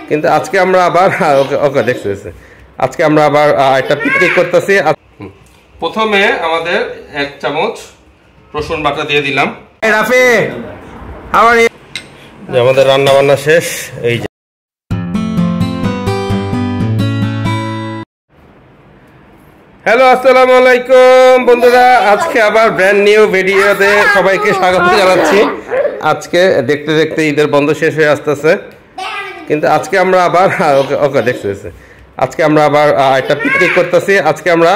কিন্তু আজকে আমরা আবার ওকে ওকে দেখতেছি। আজকে আমরা আবার একটা পিকনিক করতেছি। প্রথমে আমাদের 1 চামচ রসুন বাটা দিয়ে দিলাম। রাফি আবার আমাদের রান্না বান্না শেষ। এই যে হ্যালো, আসসালামু আলাইকুম বন্ধুরা, আজকে আবার ব্র্যান্ড নিউ ভিডিওতে সবাইকে স্বাগত জানাচ্ছি। আজকে দেখতে দেখতে ঈদের বন্ধ শেষ হয়ে আসতেছে, কিন্তু আজকে আমরা আবার ওকে ওকে দেখতেছি। আজকে আমরা আবার একটা পিকনিক করতেছি। আজকে আমরা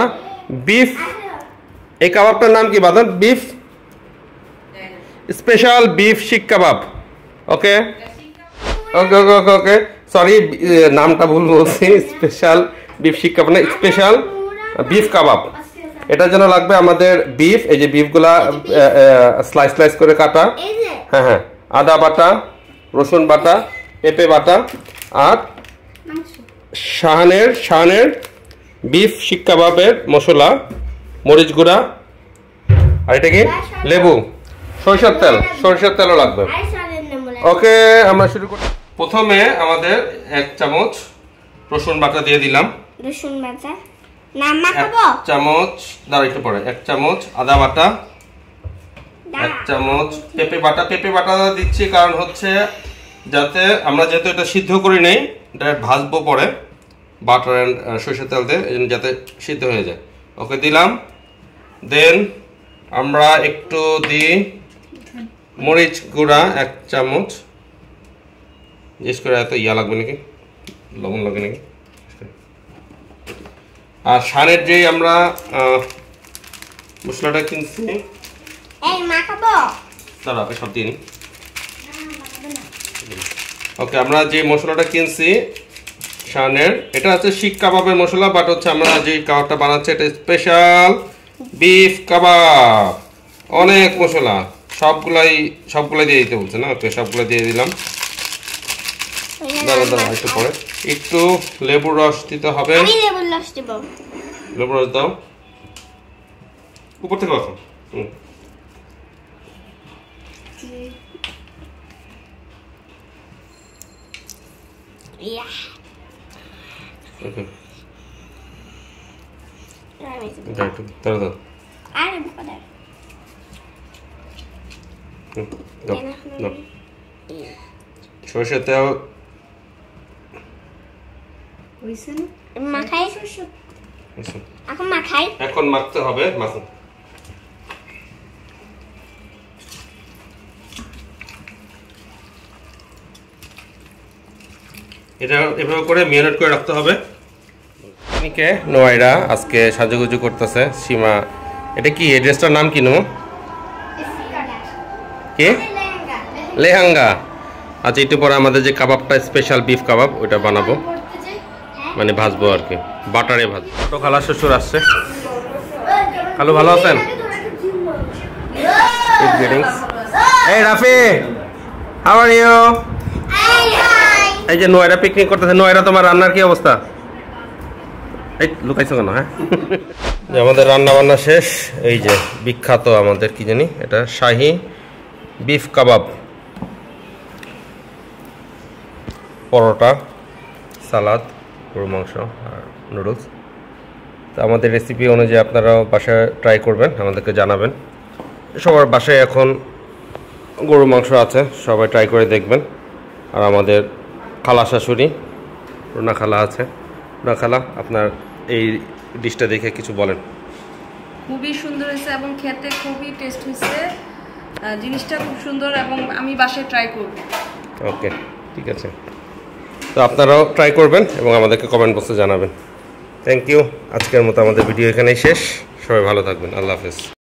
বিফ, এই কাবাবটার নাম কি বাদন? বিফ স্পেশাল বিফ শিক কাবাব। ওকে ওকে ওকে ওকে ওকে সরি, নামটা ভুল বলছি। স্পেশাল বিফ শিক কাবাব না, স্পেশাল বিফ কাবাব। এটার জন্য লাগবে আমাদের বিফ। এই যে বিফগুলা স্লাইস স্লাইস করে কাটা, হ্যাঁ হ্যাঁ, আদা বাটা, রসুন বাটা, পেঁপে বাটা, আর শাহানের বিফ শিক কাবাবের মশলা, মরিচ গুঁড়া, আর এটা কি লেবু, সরিষার তেলও লাগবে। ওকে, আমরা শুরু করি। প্রথমে আমাদের 1 চামচ রসুন বাটা দিয়ে দিলাম। রসুন বাটা নাম মাখাবো। 1 চামচ, দাঁড়া একটু পরে, 1 চামচ আদা বাটা, 1 চামচ পেঁপে বাটা। পেঁপে বাটা দিচ্ছি কারণ হচ্ছে যাতে আমরা, যেহেতু এটা সিদ্ধ করি নেই, এটা ভাজবো পরে বাটার অ্যান্ড সরিষার তেল দিয়ে, এই জন্য যাতে সিদ্ধ হয়ে যায়। ওকে দিলাম। দেন আমরা একটু দিই মরিচ গুঁড়া 1 চামচ। জিজ্ঞেস করে এত ইয়া লাগবে নাকি, লবণ লাগবে নাকি। আর শানের যেই আমরা মশলাটা কিনছি, এই মাখাবো, দাঁড়া আপনি সব দিন। ওকে, আমরা যে মশলাটা কিনছি শানের, এটা হচ্ছে শিক কাবাবের মশলা, বাট হচ্ছে আমরা যে কাবাবটা বানাচ্ছি এটা স্পেশাল বিফ কাবাব। অনেক মশলা, সবগুলাই দিয়ে দিতে বলছে না। ওকে, সবগুলো দিয়ে দিলাম। দাঁড়া দাঁড়া একটু পরে একটু লেবুর রস দিতে হবে। লেবুর রস দাও উপর থেকে। এখন সরষের তেল এখন মাখতে হবে। এটা এভাবে করে ম্যারিনেট করে রাখতে হবে। নোয়াইরা আজকে সাজুগুজু করতেছে। সীমা, এটা কি, এই ড্রেসটার নাম কি? কি লেহেঙ্গা? আচ্ছা, একটু পরে আমাদের যে কাবাবটা স্পেশাল বিফ কাবাব, ওইটা বানাবো, মানে ভাজবো আর কি, বাটারে ভাজবো। ছোট খালা শ্বশুর আসছে। খালু ভালো আছেন? এই রাফি, হাউ আর ইউ? এই যে নোয়াইরা পিকনিক করতেছে। নোয়াইরা, তোমার রান্নার কি অবস্থা? এই লুকাইছো কেন? হ্যাঁ, আমাদের রান্না বান্না শেষ। এই যে বিখ্যাত আমাদের কি জানি, এটা শাহী বিফ কাবাব, পরোটা, সালাদ, গরু মাংস আর নুডলস। তো আমাদের রেসিপি অনুযায়ী আপনারাও বাসায় ট্রাই করবেন, আমাদেরকে জানাবেন। সবার বাসায় এখন গরু মাংস আছে, সবাই ট্রাই করে দেখবেন। আর আমাদের খালা শাশুড়ি রুনা খালা আছে। রুনা খালা, আপনার এই ডিশটা দেখে কিছু বলেন। খুবই সুন্দর হয়েছে এবং খেতে খুবই টেস্ট হয়েছে। জিনিসটা খুব সুন্দর এবং আমি বাসায় ট্রাই করব। ওকে, ঠিক আছে। তো আপনারাও ট্রাই করবেন এবং আমাদেরকে কমেন্ট বক্সে জানাবেন। Thank you. আজকের মতো আমাদের ভিডিও এখানেই শেষ। সবাই ভালো থাকবেন। আল্লাহ হাফেজ।